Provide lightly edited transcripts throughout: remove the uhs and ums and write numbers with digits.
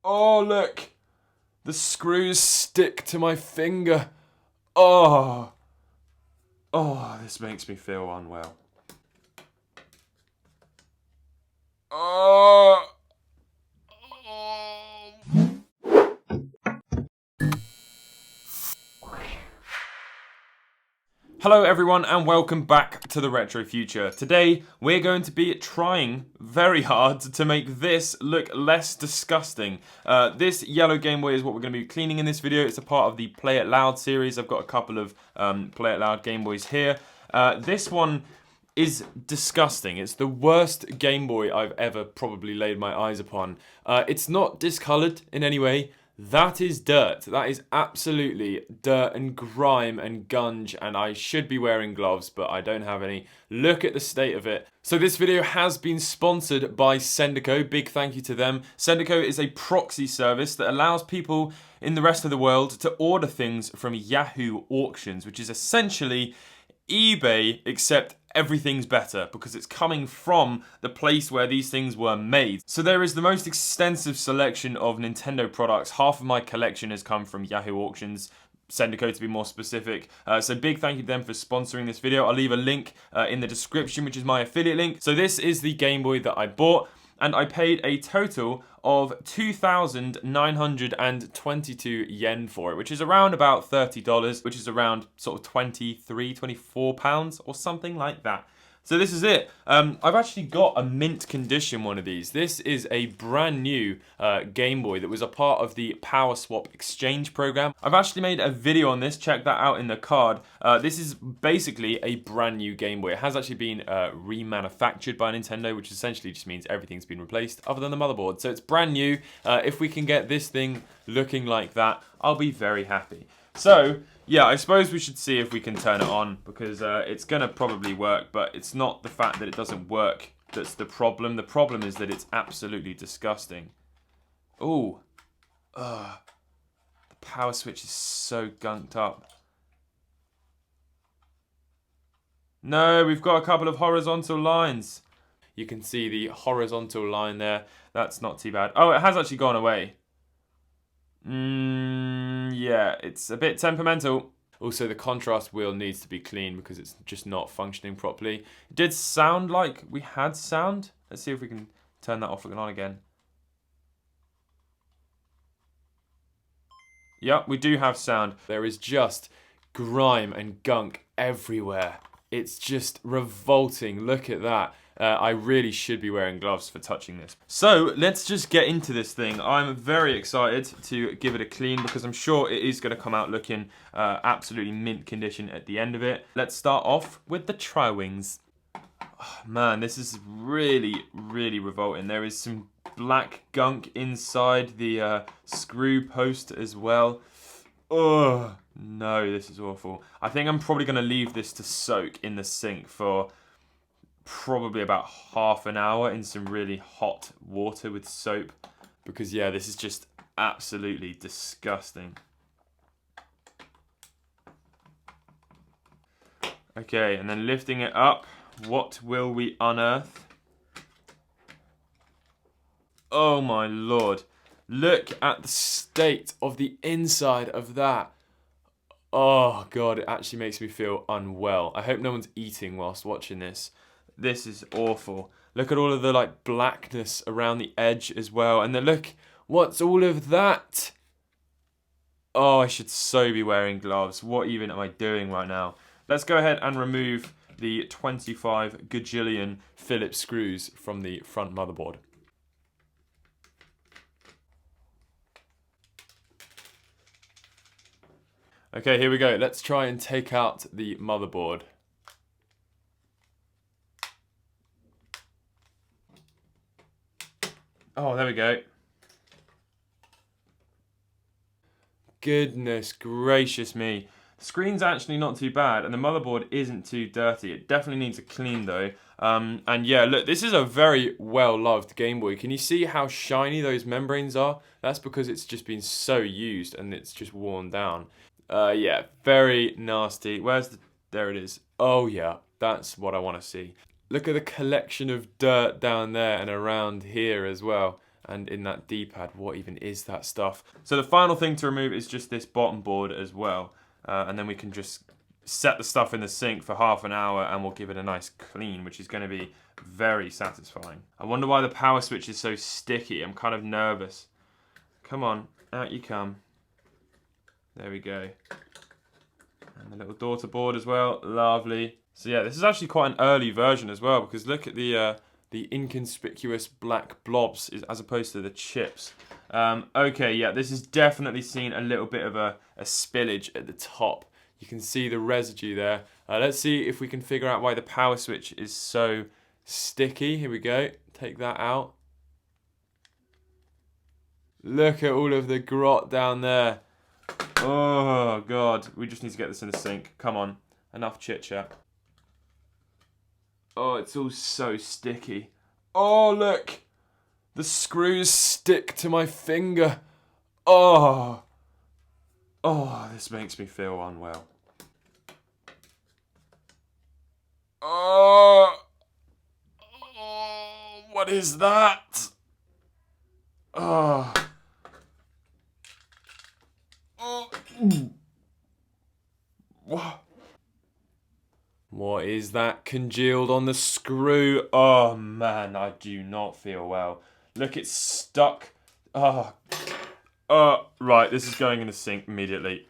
Oh, look. The screws stick to my finger. Oh. Oh, this makes me feel unwell. Oh. Hello everyone and welcome back to the Retro Future. Today we're going to be trying very hard to make this look less disgusting. This yellow Game Boy is what we're going to be cleaning in this video. It's a part of the Play It Loud series. I've got a couple of Play It Loud Game Boys here. This one is disgusting. It's the worst Game Boy I've ever probably laid my eyes upon. It's not discoloured in any way. That is dirt. That is absolutely dirt and grime and gunge, and I should be wearing gloves, but I don't have any. Look at the state of it. So this video has been sponsored by Sendico. Big thank you to them. Sendico is a proxy service that allows people in the rest of the world to order things from Yahoo Auctions, which is essentially eBay, except everything's better because it's coming from the place where these things were made. So there is the most extensive selection of Nintendo products. Half of my collection has come from Yahoo Auctions, Sendico to be more specific. So big thank you to them for sponsoring this video. I'll leave a link in the description, which is my affiliate link. So this is the Game Boy that I bought, and I paid a total of 2,922 yen for it, which is around about $30, which is around sort of 23, 24 pounds or something like that. So this is it. I've actually got a mint condition one of these. This is a brand new Game Boy that was a part of the Power Swap exchange program. I've actually made a video on this. Check that out in the card. This is basically a brand new Game Boy. It has actually been remanufactured by Nintendo, which essentially just means everything's been replaced other than the motherboard. So it's brand new. If we can get this thing looking like that, I'll be very happy. So, yeah, I suppose we should see if we can turn it on, because it's going to probably work, but it's not the fact that it doesn't work that's the problem. The problem is that it's absolutely disgusting. Ooh. The power switch is so gunked up. No, we've got a couple of horizontal lines. You can see the horizontal line there. That's not too bad. Oh, it has actually gone away. Yeah, it's a bit temperamental. Also, the contrast wheel needs to be clean because it's just not functioning properly. It did sound like we had sound. Let's see if we can turn that off and on again. Yep, we do have sound. There is just grime and gunk everywhere. It's just revolting. Look at that. I really should be wearing gloves for touching this. So let's just get into this thing. I'm very excited to give it a clean because I'm sure it is going to come out looking absolutely mint condition at the end of it. Let's start off with the tri-wings. Oh, man, this is really, really revolting. There is some black gunk inside the screw post as well. Oh, no, this is awful. I think I'm probably going to leave this to soak in the sink for probably about half an hour in some really hot water with soap, because yeah, this is just absolutely disgusting. Okay, and then lifting it up, what will we unearth? Oh my lord, look at the state of the inside of that. Oh god, it actually makes me feel unwell. I hope no one's eating whilst watching this. This is awful. Look at all of the like blackness around the edge as well. And then look, what's all of that? Oh, I should so be wearing gloves. What even am I doing right now? Let's go ahead and remove the 25 gajillion Phillips screws from the front motherboard. Okay, here we go. Let's try and take out the motherboard. Oh, there we go. Goodness gracious me. The screen's actually not too bad, and the motherboard isn't too dirty. It definitely needs a clean though. And yeah, look, this is a very well-loved Game Boy. Can you see how shiny those membranes are? That's because it's just been so used and it's just worn down. Yeah, very nasty. There it is. Oh yeah, that's what I want to see. Look at the collection of dirt down there and around here as well. And in that D-pad, what even is that stuff? So the final thing to remove is just this bottom board as well. And then we can just set the stuff in the sink for half an hour and we'll give it a nice clean, which is going to be very satisfying. I wonder why the power switch is so sticky. I'm kind of nervous. Come on, out you come. There we go. And the little daughter board as well, lovely. So yeah, this is actually quite an early version as well, because look at the inconspicuous black blobs as opposed to the chips. Okay, yeah, this has definitely seen a little bit of a spillage at the top. You can see the residue there. Let's see if we can figure out why the power switch is so sticky. Here we go. Take that out. Look at all of the grot down there. Oh, God. We just need to get this in the sink. Come on. Enough chit-chat. Oh, it's all so sticky. Oh, look. The screws stick to my finger. Oh. Oh, this makes me feel unwell. Oh. Oh, what is that? Oh. Oh. What is that congealed on the screw? Oh man, I do not feel well. Look, it's stuck. Oh. Right, this is going in the sink immediately.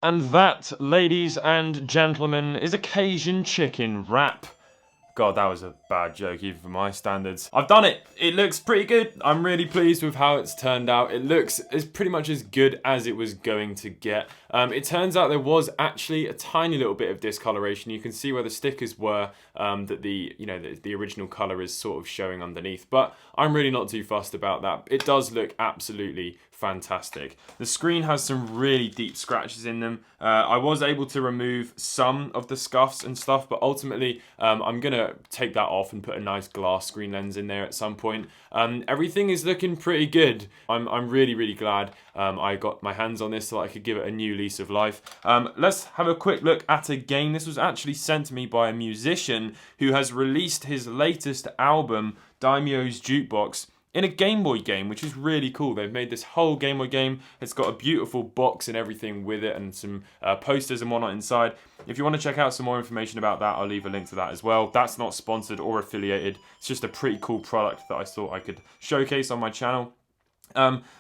And that, ladies and gentlemen, is a Cajun chicken wrap. God, that was a bad joke, even for my standards. I've done it. It looks pretty good. I'm really pleased with how it's turned out. It looks as pretty much as good as it was going to get. It turns out there was actually a tiny little bit of discoloration. You can see where the stickers were, that the original color is sort of showing underneath. But I'm really not too fussed about that. It does look absolutely fantastic. The screen has some really deep scratches in them. I was able to remove some of the scuffs and stuff, but ultimately I'm gonna take that off and put a nice glass screen lens in there at some point. Everything is looking pretty good. I'm really glad I got my hands on this so I could give it a new lease of life. Let's have a quick look at a game. This was actually sent to me by a musician who has released his latest album, Daimyo's Jukebox, in a Game Boy game, which is really cool. They've made this whole Game Boy game. It's got a beautiful box and everything with it, and some posters and whatnot inside. If you want to check out some more information about that, I'll leave a link to that as well. That's not sponsored or affiliated. It's just a pretty cool product that I thought I could showcase on my channel.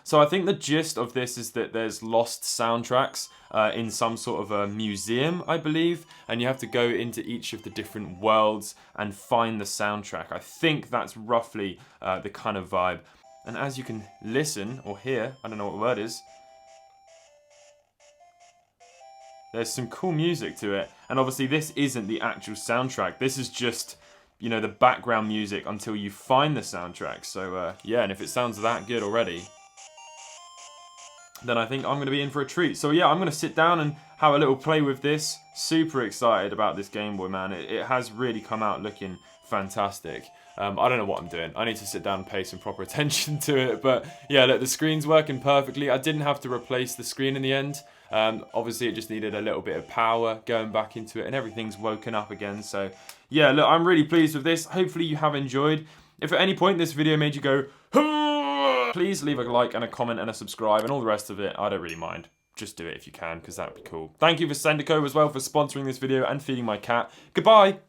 So I think the gist of this is that there's lost soundtracks in some sort of a museum, I believe, and you have to go into each of the different worlds and find the soundtrack. I think that's roughly the kind of vibe. And as you can listen or hear, I don't know what the word is, there's some cool music to it. And obviously this isn't the actual soundtrack. This is just, you know, the background music until you find the soundtrack. So yeah, and if it sounds that good already, then I think I'm going to be in for a treat. So yeah, I'm going to sit down and have a little play with this. Super excited about this Game Boy, man. It has really come out looking fantastic. I don't know what I'm doing. I need to sit down and pay some proper attention to it. But yeah, look, the screen's working perfectly. I didn't have to replace the screen in the end. Obviously, it just needed a little bit of power going back into it, and everything's woken up again. So yeah, look, I'm really pleased with this. Hopefully you have enjoyed. If at any point this video made you go, please leave a like and a comment and a subscribe and all the rest of it. I don't really mind. Just do it if you can, because that would be cool. Thank you for Sendico as well for sponsoring this video and feeding my cat. Goodbye.